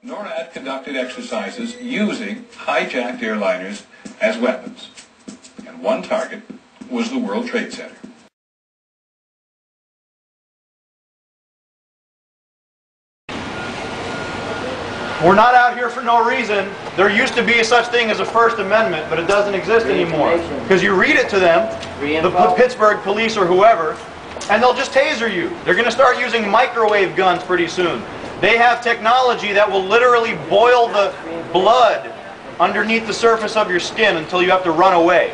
NORAD conducted exercises using hijacked airliners as weapons, and one target was the World Trade Center. We're not out here for no reason. There used to be such thing as a First Amendment, but it doesn't exist anymore. Because you read it to them, the Pittsburgh police or whoever, and they'll just taser you. They're going to start using microwave guns pretty soon. They have technology that will literally boil the blood underneath the surface of your skin until you have to run away.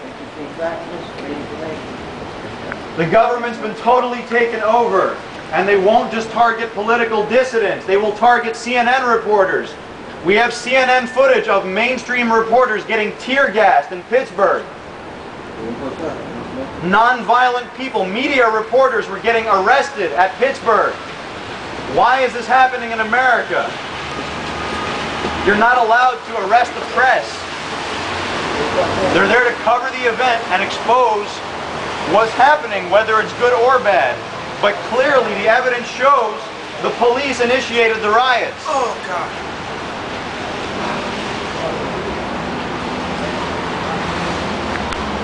The government's been totally taken over. And they won't just target political dissidents. They will target CNN reporters. We have CNN footage of mainstream reporters getting tear gassed in Pittsburgh. Non-violent people, media reporters were getting arrested at Pittsburgh. Why is this happening in America? You're not allowed to arrest the press. They're there to cover the event and expose what's happening, whether it's good or bad. But clearly, the evidence shows the police initiated the riots. Oh,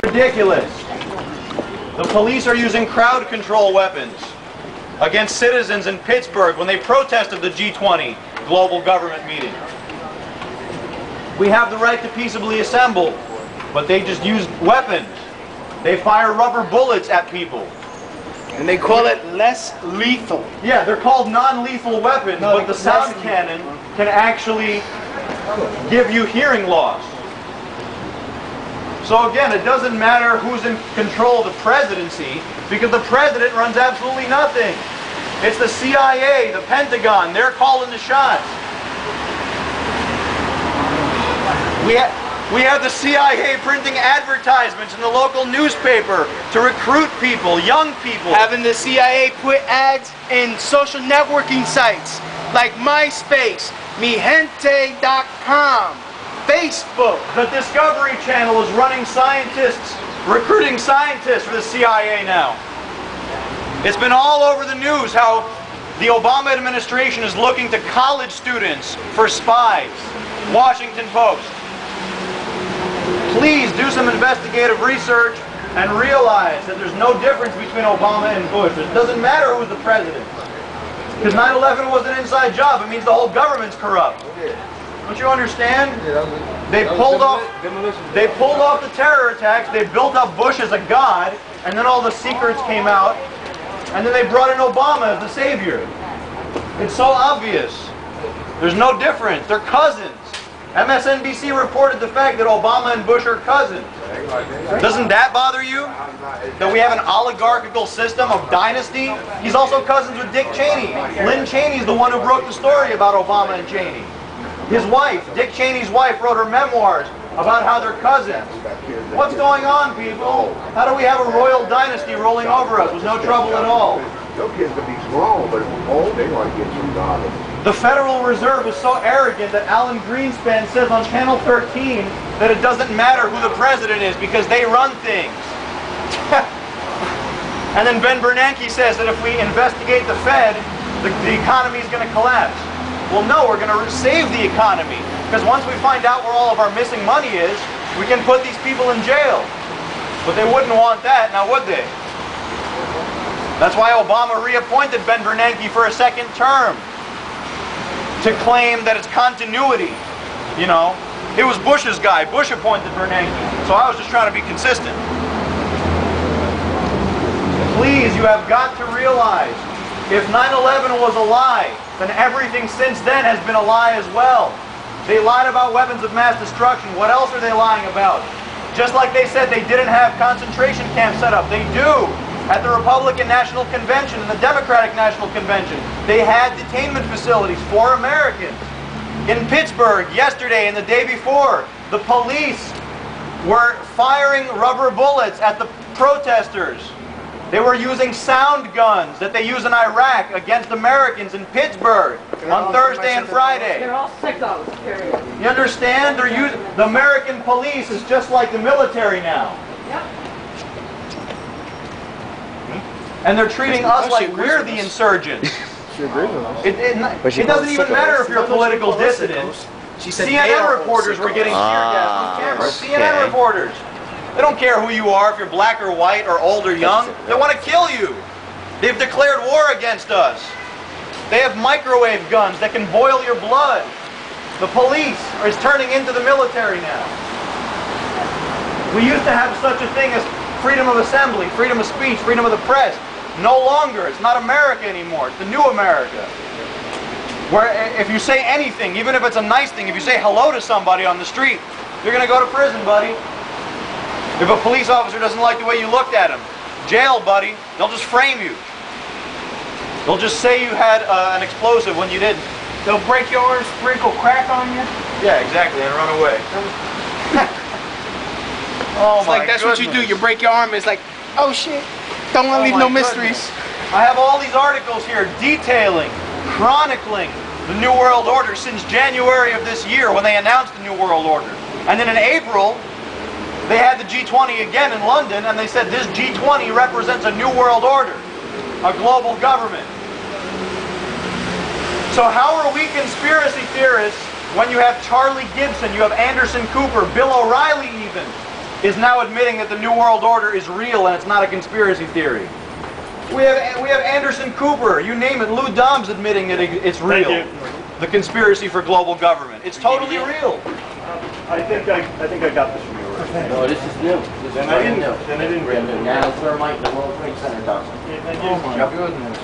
God. Ridiculous. The police are using crowd control weapons against citizens in Pittsburgh when they protested the G20 global government meeting. We have the right to peaceably assemble, but they just use weapons. They fire rubber bullets at people. And they call it less lethal. Yeah, they're called non-lethal weapons, but the sound cannon can actually give you hearing loss. So again, it doesn't matter who's in control of the presidency, because the president runs absolutely nothing. It's the CIA, the Pentagon, they're calling the shots. We have the CIA printing advertisements in the local newspaper to recruit people, young people. Having the CIA put ads in social networking sites like MySpace, migente.com, Facebook. The Discovery Channel is running scientists, recruiting scientists for the CIA now. It's been all over the news how the Obama administration is looking to college students for spies. Washington Post. Please do some investigative research and realize that there's no difference between Obama and Bush. It doesn't matter who's the president. Because 9/11 was an inside job. It means the whole government's corrupt. Don't you understand? They pulled off the terror attacks. They built up Bush as a god, and then all the secrets came out, and then they brought in Obama as the savior. It's so obvious. There's no difference. They're cousins. MSNBC reported the fact that Obama and Bush are cousins. Doesn't that bother you? That we have an oligarchical system of dynasty? He's also cousins with Dick Cheney. Lynn Cheney's the one who broke the story about Obama and Cheney. His wife, Dick Cheney's wife, wrote her memoirs about how they're cousins. What's going on, people? How do we have a royal dynasty rolling over us with no trouble at all? Your kids can be small, but old, they want to get some dollars. The Federal Reserve is so arrogant that Alan Greenspan says on Channel 13 that it doesn't matter who the president is because they run things. And then Ben Bernanke says that if we investigate the Fed, the economy is going to collapse. Well, no, we're going to save the economy. Because once we find out where all of our missing money is, we can put these people in jail. But they wouldn't want that, now would they? That's why Obama reappointed Ben Bernanke for a second term. To claim that it's continuity. You know, it was Bush's guy. Bush appointed Bernanke. So I was just trying to be consistent. Please, you have got to realize, if 9/11 was a lie, then everything since then has been a lie as well. They lied about weapons of mass destruction. What else are they lying about? Just like they said they didn't have concentration camps set up. They do. At the Republican National Convention and the Democratic National Convention, they had detainment facilities for Americans. In Pittsburgh, yesterday and the day before, the police were firing rubber bullets at the protesters. They were using sound guns that they use in Iraq against Americans in Pittsburgh on Thursday and Friday. They're all sick of us, period. You understand? The American police is just like the military now. Yep. And they're treating us like we're the insurgents. She agrees with us. It doesn't even matter if you're a political dissident. She said CNN reporters were getting tear gas on camera. CNN reporters. They don't care who you are, if you're black or white or old or young. They want to kill you. They've declared war against us. They have microwave guns that can boil your blood. The police is turning into the military now. We used to have such a thing as freedom of assembly, freedom of speech, freedom of the press. No longer. It's not America anymore. It's the new America. Where if you say anything, even if it's a nice thing, if you say hello to somebody on the street, you're going to go to prison, buddy. If a police officer doesn't like the way you looked at him, jail, buddy. They'll just frame you. They'll just say you had an explosive when you didn't. They'll break your arm, sprinkle crack on you. Yeah, exactly, and run away. Oh It's like that's what you do. You break your arm. It's like, oh shit. Don't want to leave no mysteries. I have all these articles here detailing, chronicling the New World Order since January of this year when they announced the New World Order. And then in April, they had the G20 again in London, and they said this G20 represents a New World Order, a global government. So how are we conspiracy theorists when you have Charlie Gibson, you have Anderson Cooper, Bill O'Reilly even, is now admitting that the New World Order is real and it's not a conspiracy theory. We have Anderson Cooper, you name it, Lou Dobbs admitting that it's real. The conspiracy for global government. It's totally real. I think I got this from you. No, this is new. This Then is I didn't. new. Then I didn't read it. Now thermite in the World Trade Center does it. Oh my goodness.